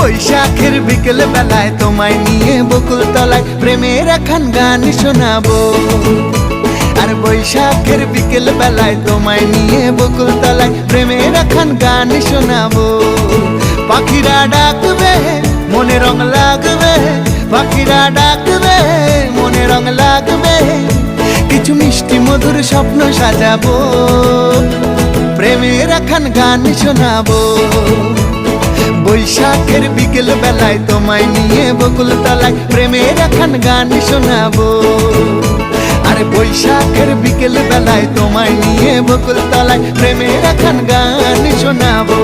বৈশাখের বিকেল বেলায় তোমায় নিয়ে বকুল তলায় প্রেমের একখান গান শোনাবো। আর বৈশাখের বিকেল বেলায় তোমায় নিয়ে বকুল তলায় প্রেমের একখান গান শোনাবো। পাখিরা ডাকবে মনে রং লাগবে, পাখিরা ডাকবে মনে রং লাগবে, কিছু মিষ্টি মধুর স্বপ্ন সাজাবো, প্রেমের একখান গান শোনাবো। বৈশাখের বিকেল বেলায় তোমায় নিয়ে বকুল তলায় প্রেমের একখান গান শোনাবো। আর বৈশাখের বিকেল বেলায় তোমায় নিয়ে বকুল তলায় প্রেমের একখান গান শোনাবো।